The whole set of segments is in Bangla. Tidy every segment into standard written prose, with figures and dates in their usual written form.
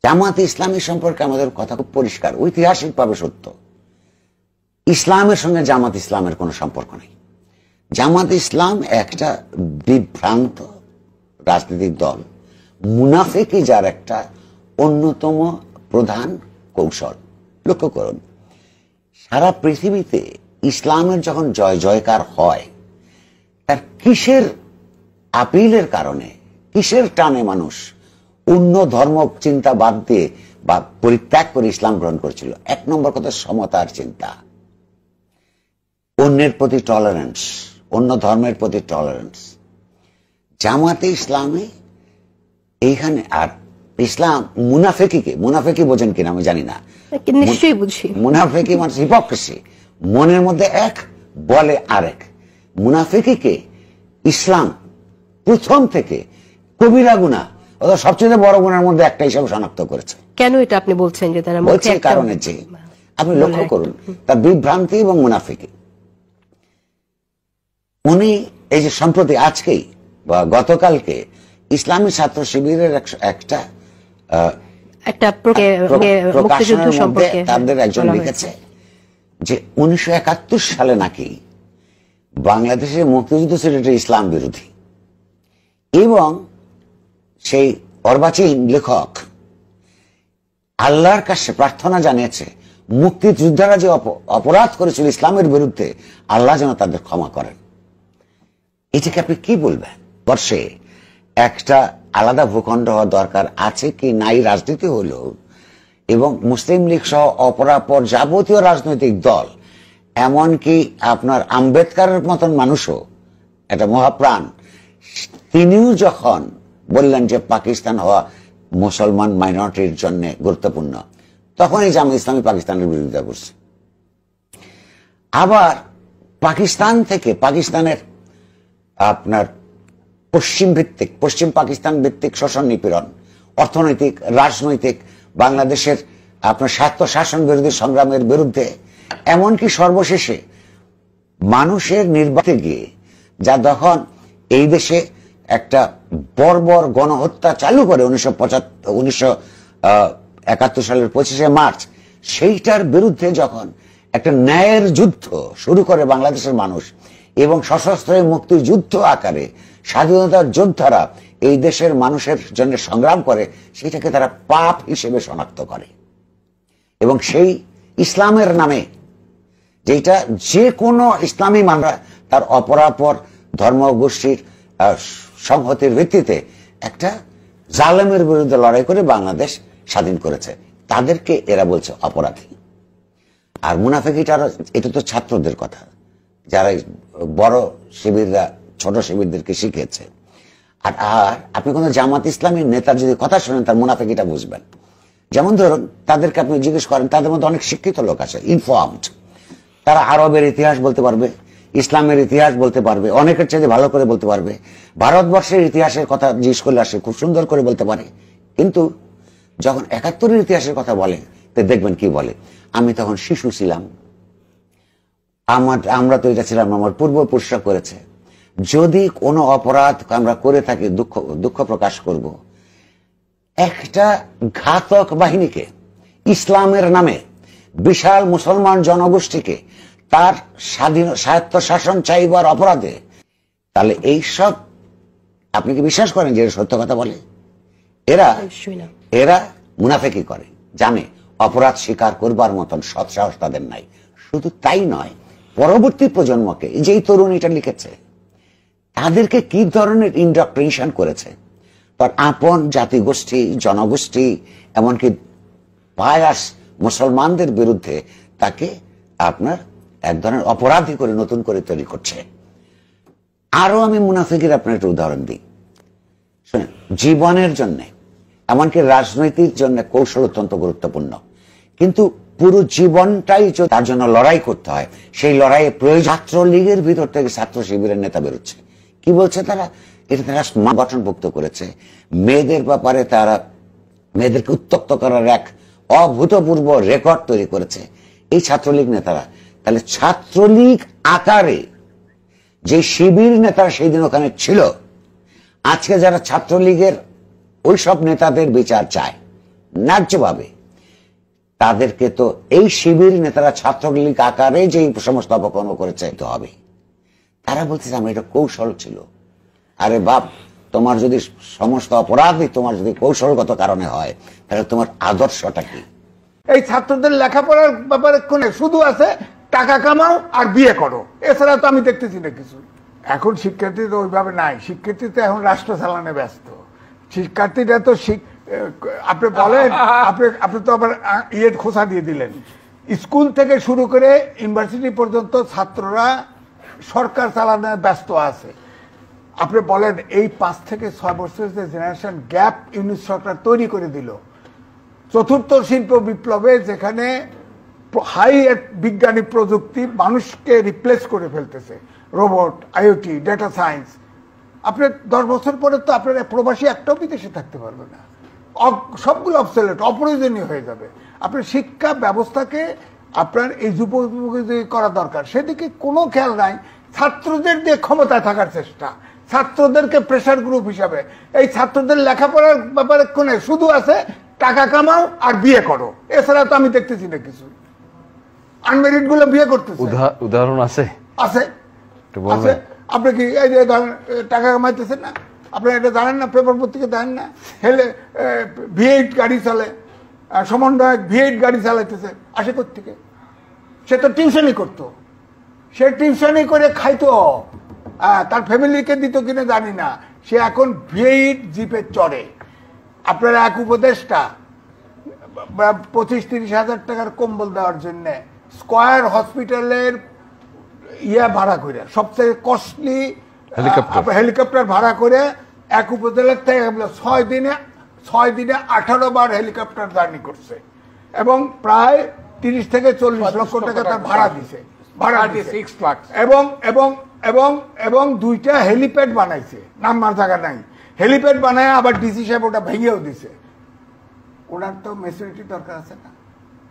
জামাতে ইসলামী সম্পর্কে আমাদের কথা খুব পরিষ্কার, ঐতিহাসিকভাবে সত্য। ইসলামের সঙ্গে জামাত ইসলামের কোনো সম্পর্ক নেই। জামাত ইসলাম একটা বিভ্রান্ত রাজনৈতিক দল, মুনাফিকি যার একটা অন্যতম প্রধান কৌশল। লক্ষ্য করুন, সারা পৃথিবীতে ইসলামের যখন জয় জয়কার হয়, তার কিসের আপিলের কারণে, কিসের টানে মানুষ অন্য ধর্ম চিন্তা বাদ দিয়ে বা পরিত্যাগ করে ইসলাম গ্রহণ করেছিল? এক নম্বর কথা, সমতার চিন্তা, অন্যের প্রতি টলারেন্স, অন্য ধর্মের প্রতি টলারেন্স। জামাতে ইসলামে এইখানে, আর ইসলাম মুনাফেকি বোঝেন কিনা আমি জানি না, নিশ্চয়ই বুঝি। মুনাফেকি মানে হিপোক্রেসি, মনের মধ্যে এক বলে আরেক। মুনাফেকিকে ইসলাম প্রথম থেকে কবিরা গুনাহ, সবচেয়ে বড় গুনাহের মধ্যে একটা হিসাবে শনাক্ত করেছে। কেন এটা আপনি বলছেন? যে তারা বলছে কারণে যে আপনি লক্ষ্য করুন তার বিভ্রান্তি এবং মুনাফিকি। উনি এই যে সম্প্রতি আজকেই বা গতকালকে ইসলামী ছাত্র শিবিরের একটা প্রকাশনের মধ্যে তাদের একজন লিখেছে যে 1971 সালে নাকি বাংলাদেশের মুক্তিযুদ্ধ ছিল এটা ইসলাম বিরোধী, এবং সেই অর্বাচীন লেখক আল্লাহর কাছে প্রার্থনা জানিয়েছে মুক্তিযোদ্ধারা যে অপরাধ করেছিল ইসলামের বিরুদ্ধে, আল্লাহ যেন তাদের ক্ষমা করেন। এটাকে আপনি কি বলবেন? বর্ষে একটা আলাদা ভূখণ্ড হওয়া দরকার আছে কি নাই রাজনীতি হলো, এবং মুসলিম লীগ সহ অপরাপর যাবতীয় রাজনৈতিক দল, এমনকি আপনার আম্বেদকরের মতন মানুষও একটা মহাপ্রাণ, তিনিও যখন বললেন যে পাকিস্তান হওয়া মুসলমান মাইনরিটির জন্য গুরুত্বপূর্ণ, তখনই জামাত ইসলামী পাকিস্তানের বিরোধিতা করছে। আবার পাকিস্তান থেকে, পাকিস্তানের আপনার পশ্চিম পাকিস্তান ভিত্তিক শোষণ নিপীড়ন, অর্থনৈতিক, রাজনৈতিক, বাংলাদেশের আপনার স্বার্থ শাসন বিরোধী সংগ্রামের বিরুদ্ধে, এমনকি সর্বশেষে মানুষের নির্বাচনে গিয়ে যা তখন এই দেশে একটা বর্বর গণহত্যা চালু করে 1971 সালের 25শে মার্চ, সেইটার বিরুদ্ধে যখন একটা ন্যায়ের যুদ্ধ শুরু করে বাংলাদেশের মানুষ, এবং সশস্ত্র মুক্তিযুদ্ধ আকারে স্বাধীনতার যোদ্ধারা এই দেশের মানুষের জন্য সংগ্রাম করে, সেটাকে তারা পাপ হিসেবে শনাক্ত করে। এবং সেই ইসলামের নামে, যেটা যে কোনো ইসলামী মানরা তার অপরাপর ধর্মগোষ্ঠীর সংহতির ভিত্তিতে একটা জালেমের বিরুদ্ধে লড়াই করে বাংলাদেশ স্বাধীন করেছে, তাদেরকে এরা বলছে অপরাধী। আর মুনাফিকিটা, এটা তো ছাত্রদের কথা, যারা বড় শিবিররা ছোট শিবিরদেরকে শিখিয়েছে। আর আপনি কোন জামাত ইসলামীর নেতার যদি কথা শোনেন, তার মুনাফিকিটা বুঝবেন। যেমন ধরুন, তাদেরকে আপনি জিজ্ঞেস করেন, তাদের মধ্যে অনেক শিক্ষিত লোক আছে, ইনফর্মড, তারা আরবের ইতিহাস বলতে পারবে, ইসলামের ইতিহাস বলতে পারবে, অনেকের চাইতে ভালো করে বলতে পারবে, ভারতবর্ষের ইতিহাসের কথা জিজ্ঞেস করলে আসে খুব সুন্দর করে বলতে পারে। কিন্তু যখন 71-এর ইতিহাসের কথা বলে, তো দেখবেন কি বলে, আমি তখন শিশু ছিলাম, আমরা তো এটা ছিলাম, আমার পূর্বপুরুষরা করেছে, যদি কোনো অপরাধ আমরা করে থাকি দুঃখ প্রকাশ করব। একটা ঘাতক বাহিনীকে, ইসলামের নামে বিশাল মুসলমান জনগোষ্ঠীকে তার স্বায়ত্ত শাসন চাইবার অপরাধে, তাহলে এইসব আপনি কি বিশ্বাস করেন যে সত্য কথা বলে? এরা মুনাফিকি করে, জানে অপরাধ স্বীকার করবার মতন সৎসাহস তাদের নাই। শুধু তাই নয়, পরবর্তী প্রজন্মকে, যে এই তরুণীটা লিখেছে, তাদেরকে কি ধরনের ইন্ডক্ট্রিনেশন করেছে, তার আপন জাতিগোষ্ঠী, জনগোষ্ঠী, এমনকি বায়াস মুসলমানদের বিরুদ্ধে তাকে আপনার এক ধরনের অপরাধী করে নতুন করে তৈরি করছে। আরো আমি মুনাফিকের আপনার একটা উদাহরণ দিই, শুনেন। জীবনের জন্য, এমনকি রাজনৈতিক জন্য কৌশল অত্যন্ত গুরুত্বপূর্ণ, কিন্তু পুরো জীবনটাই তার জন্য লড়াই করতে হয়। সেই লড়াইয়ে প্রয়োজন ছাত্রলীগের ভিতর থেকে ছাত্র শিবিরের নেতা বেরোচ্ছে। কি বলছে তারা? এটা তারা গঠনভুক্ত করেছে। মেয়েদের ব্যাপারে তারা মেয়েদেরকে উত্তক্ত করার এক অভূতপূর্ব রেকর্ড তৈরি করেছে এই ছাত্রলীগ নেতারা। তাহলে ছাত্রলীগ আকারে যে শিবির নেতারা সেই দিন ওখানে ছিল, আজকে যারা ছাত্রলীগের ওই সব নেতাদের বিচার চায়, ন্যায্যভাবে, তাদেরকে তো এই শিবির নেতারা ছাত্রলীগ আকারে যে সমস্ত অপকর্ম করেছে তো হবে। তারা বলতেছে আমি এটা কৌশল ছিল। আরে বাপ, তোমার যদি সমস্ত অপরাধই তোমার যদি কৌশলগত কারণে হয়, তাহলে তোমার আদর্শটা কি? এই ছাত্রদের লেখাপড়ার ব্যাপারে কোনে শুধু আছে টাকা কামাও আর বিয়ে করো, এছাড়া তো আমি দেখতেছি না কিছু। এখন শিক্ষার্থী তো ওইভাবে নাই, শিক্ষার্থী তো এখন রাষ্ট্র চালানো ব্যস্ত। শিক্ষার্থীরা তো আপনি বলেন, আপনি তো আবার খোঁচা দিয়ে দিলেন। স্কুল থেকে শুরু করে ইউনিভার্সিটি পর্যন্ত ছাত্ররা সরকার চালানোর ব্যস্ত আছে। আপনি বলেন এই 5 থেকে 6 বছরের যে জেনারেশন গ্যাপ ইউনিট সরকার তৈরি করে দিল, চতুর্থ শিল্প বিপ্লবে যেখানে হাই বিজ্ঞানী প্রযুক্তি মানুষকে রিপ্লেস করে ফেলতেছে, রোবট, আইওটি, ডেটা সায়েন্স। আপনি 10 বছর পরে তো আপনার প্রবাসী একটাও বিদেশে থাকতে পারবে না, সবগুলো অবসলেট, অপ্রয়োজনীয় হয়ে যাবে। আপনার শিক্ষা ব্যবস্থাকে আপনার এই যুগোপযোগী করা দরকার, সেদিকে কোনো খেয়াল নাই। ছাত্রদের দিয়ে ক্ষমতায় থাকার চেষ্টা, ছাত্রদেরকে প্রেসার গ্রুপ হিসাবে। এই ছাত্রদের লেখাপড়ার ব্যাপারে কোনে শুধু আছে টাকা কামাও আর বিয়ে করো, এছাড়া তো আমি দেখতেছি না কিছু। আনমেরিড গুলো বিয়ে করতেছে, উদাহরণ আছে আছে আছে। আপনি কি এই যে টাকা কামাইতেছেন না, আপনারা এটা জানেন না? পেপার পত্রিকা জানেন না? হেলে V8 গাড়ি চলে, সমন্বয়ক V8 গাড়ি চালাইতেছে, আসে কোত্থেকে? সে তো টিউশনই করতো, সে টিউশনই করে খাইতো, তার ফ্যামিলিকে দিত কিনা জানি না। সে এখন V8 জিপে চড়ে। আপনার এক উপদেষ্টা 25-30 হাজার টাকার কম্বল দেওয়ার জন্য স্কয়ার হসপিটালের ভাড়া করে, সবচেয়ে কস্টলি হেলিকপ্টার ভাড়া করে এক উপজেলার থেকে 6 দিনে 18 বার হেলিকপ্টার জার্নি করছে এবং প্রায় 30 থেকে 40 লক্ষ টাকা তার ভাড়া দিছে, ভাড়া দিয়ে 6 লাখ। এবং এবং এবং এবং 2টা হেলিপ্যাড বানাইছে, নামার জায়গা নাই, হেলিপ্যাড বানায় আবার ডিসি সাহেব ওটা ভেঙেও দিছে। ওনার তো ম্যাচুরিটি দরকার আছে না,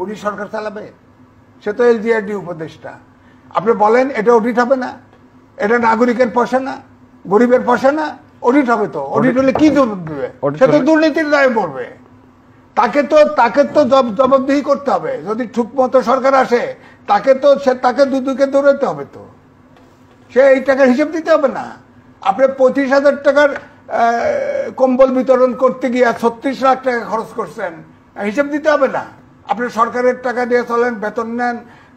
উনি সরকার চালাবে, সে তো LGRD উপদেষ্টা। আপনি বলেন এটা অডিট হবে না? এটা নাগরিকের পয়সা না, গরিবের পয়সা না? অডিট হবে তো। অডিট হলে কি জবাব দেবে? সে তো দুর্নীতির দায়ে পড়বে। তাকে তো জবাবদিহি করতে হবে। যদি ঠিক মতো সরকার আসে, তাকে দুদুকে দৌড়াতে হবে তো, সে এই টাকার হিসেব দিতে হবে না। আপনি 35 হাজার টাকার কম্বল বিতরণ করতে গিয়ে 36 লাখ টাকা খরচ করছেন, হিসেব দিতে হবে না? আপনি সরকারের টাকা দিয়ে চলেন, বেতন নেন,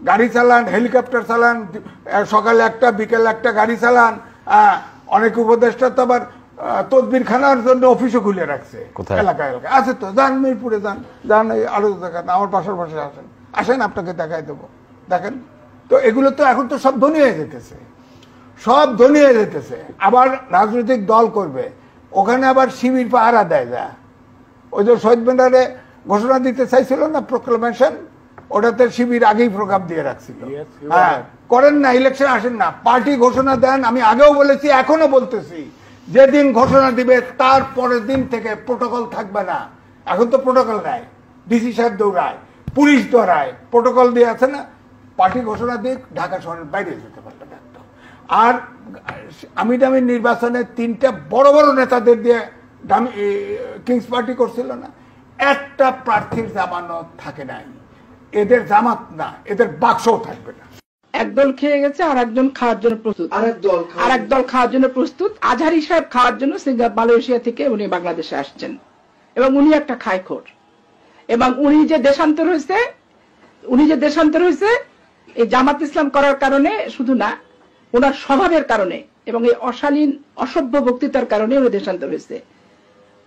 গাড়ি চালান, হেলিকপ্টার চালান, সকালে একটা বিকেলে একটা গাড়ি চালান। অনেক উপদেষ্টা তো আবার তদবির খানার জন্য অফিসও খুলে রাখছে এলাকায় এলাকায় আছে তো। যান মিরপুরে, যান আরো দেখান, আমার বাসার পাশে আসেন আপনাকে দেখাই দেবো, দেখেন তো। এগুলো তো এখন তো সব ধনী হয়ে যেতেছে, সব ধনী হয়ে যেতেছে। আবার রাজনৈতিক দল করবে, ওখানে আবার শিবির পাহারা দেয়। ওই যে শহীদ মিনারে ঘোষণা দিতে চাইছিল না, প্রোক্লামেশন, ওটাতে শিবির আগেই প্রোগ্রাম দিয়ে রাখছিল। হ্যাঁ, করেন না, ইলেকশন আসেন না, পার্টি ঘোষণা দেন। আমি আগেও বলেছি, এখনো বলতেছি, যেদিন ঘোষণা দিবে তার পরের দিন থেকে প্রোটোকল থাকবে না। এখন তো প্রোটোকল নাই, ডিসি সাহেব দৌড়ায়, পুলিশ দৌড়ায়, প্রোটোকল দিয়ে আছে না। পার্টি ঘোষণা দিয়ে ঢাকা শহরের বাইরে যেতে পারবে না। আর আমি নির্বাচনে 3টা বড় বড় নেতাদের দিয়ে কিংস পার্টি করছিল না, একটা প্রার্থীর জামানত থাকে নাই। এদের জামাত না, এদের বাক্সও থাকবে না। একদল খেয়ে গেছে আর একজন খাওয়ার জন্য প্রস্তুত, আর একদল খাওয়ার জন্য প্রস্তুত। আজহারি সাহেব খাওয়ার জন্য মালয়েশিয়া থেকে উনি বাংলাদেশে আসছেন এবং উনি একটা খায়খোর। এবং উনি যে দেশান্তর হয়েছে এই জামাত ইসলাম করার কারণে শুধু না, ওনার স্বভাবের কারণে এবং এই অশালীন অসভ্য বক্তৃতার কারণে উনি দেশান্তর হয়েছে।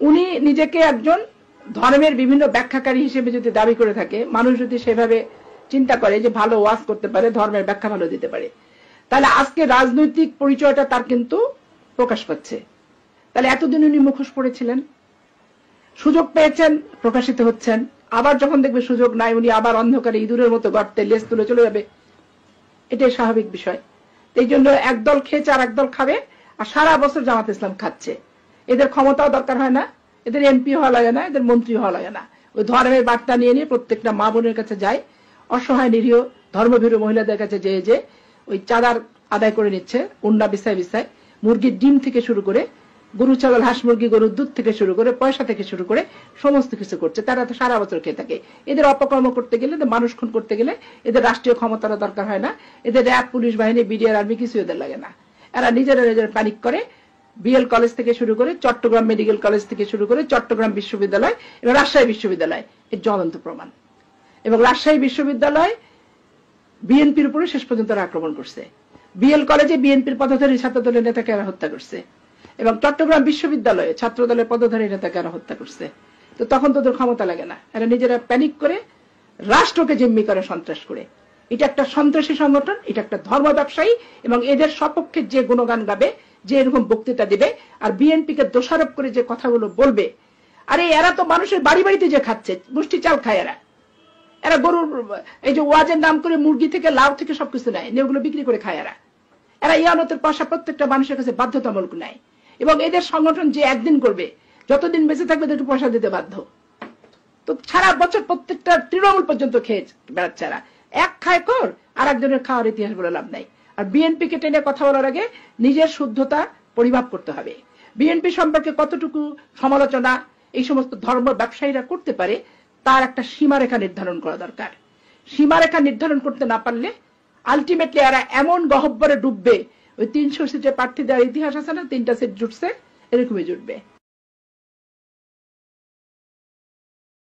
উনি নিজেকে একজন ধর্মের বিভিন্ন ব্যাখ্যাকারী হিসেবে যদি দাবি করে থাকে, মানুষ যদি সেভাবে চিন্তা করে যে ভালো ওয়াজ করতে পারে, ধর্মের ব্যাখ্যা ভালো দিতে পারে, তাহলে আজকে রাজনৈতিক পরিচয়টা তার কিন্তু প্রকাশ পাচ্ছে। তাহলে এতদিন উনি মুখোশ পড়েছিলেন, সুযোগ পেয়েছেন, প্রকাশিত হচ্ছেন। আবার যখন দেখবে সুযোগ নাই, উনি আবার অন্ধকারে ইঁদুরের মতো গর্তে লেজ তুলে চলে যাবে। এটাই স্বাভাবিক বিষয়। এই জন্য একদল খেয়েছে আর একদল খাবে, আর সারা বছর জামাত ইসলাম খাচ্ছে। এদের ক্ষমতাও দরকার হয় না, এদের এমপি হওয়া লাগে না, এদের মন্ত্রী হওয়া লাগে না। ওই ধর্মের বার্তা নিয়ে নিয়ে প্রত্যেকটা মা বোনের কাছে যায়, অসহায় নিরীহ ধর্মভীরু মহিলাদের কাছে যে ওই চাঁদার আদায় করে নিচ্ছে, উন্না বিছায় মুরগির ডিম থেকে শুরু করে গরু ছাগল হাঁস মুরগি গরুর দুধ থেকে শুরু করে পয়সা থেকে শুরু করে সমস্ত কিছু করছে। তারা তো সারা বছর খেয়ে থাকে। এদের অপকর্ম করতে গেলে, মানুষ খুন করতে গেলে এদের রাষ্ট্রীয় ক্ষমতার দরকার হয় না। এদের র্যাব, পুলিশ বাহিনী, বিডিআর, আর্মি কিছু এদের লাগে না। এরা নিজেরা প্যানিক করে। বিএল কলেজ থেকে শুরু করে চট্টগ্রাম মেডিকেল কলেজ থেকে শুরু করে চট্টগ্রাম বিশ্ববিদ্যালয় এবং রাজশাহী বিশ্ববিদ্যালয় এর জ্বলন্ত প্রমাণ। এবং রাজশাহী বিশ্ববিদ্যালয় বিএনপির উপরে শেষ পর্যন্ত আক্রমণ করছে। বিএল কলেজে বিএনপির পদধারী ছাত্র দলের নেতাকে এরা হত্যা করছে এবং চট্টগ্রাম বিশ্ববিদ্যালয়ে ছাত্র দলের পদধারী নেতাকে এরা হত্যা করছে। তো তখন তোদের ক্ষমতা লাগে না। এরা নিজেরা প্যানিক করে রাষ্ট্রকে জিম্মি করে সন্ত্রাস করে। এটা একটা সন্ত্রাসী সংগঠন, এটা একটা ধর্ম ব্যবসায়ী এবং এদের সপক্ষে যে গুণগান গাবে, যে এরকম বক্তৃতা দিবে আর বিএনপিকে দোষারোপ করে যে কথাগুলো বলবে, আরে এরা তো মানুষের বাড়ি বাড়িতে যে খাচ্ছে, মুষ্টি চাল খায় এরা। এরা গরুর এই যে ওয়াজের নাম করে মুরগি থেকে লাউ থেকে সবকিছু নেয়, ওগুলো বিক্রি করে খায় এরা। এরা ইয়ানতের পয়সা প্রত্যেকটা মানুষের কাছে বাধ্যতামূলক নেয় এবং এদের সংগঠন যে একদিন করবে, যতদিন বেঁচে থাকবে একটু পয়সা দিতে বাধ্য। তো সারা বছর প্রত্যেকটা তৃণমূল পর্যন্ত খেয়ে বেড়াচ্ছে এরা। এক খায় কর, আর একজনের খাওয়ার ইতিহাস বলে লাভ নাই। আর বিএনপি কে টেনে কথা বলার আগে নিজের শুদ্ধতা পরিমাপ করতে হবে। বিএনপি সম্পর্কে কতটুকু সমালোচনা এই সমস্ত ধর্ম ব্যবসায়ীরা করতে পারে তার একটা সীমারেখা নির্ধারণ করা দরকার। সীমারেখা নির্ধারণ করতে না পারলে আলটিমেটলি এরা এমন গহ্বরে ডুববে, ওই 300 সিটে প্রার্থী দেওয়ার ইতিহাস আছে না, 3টা সিট জুটছে, এরকমই জুটবে।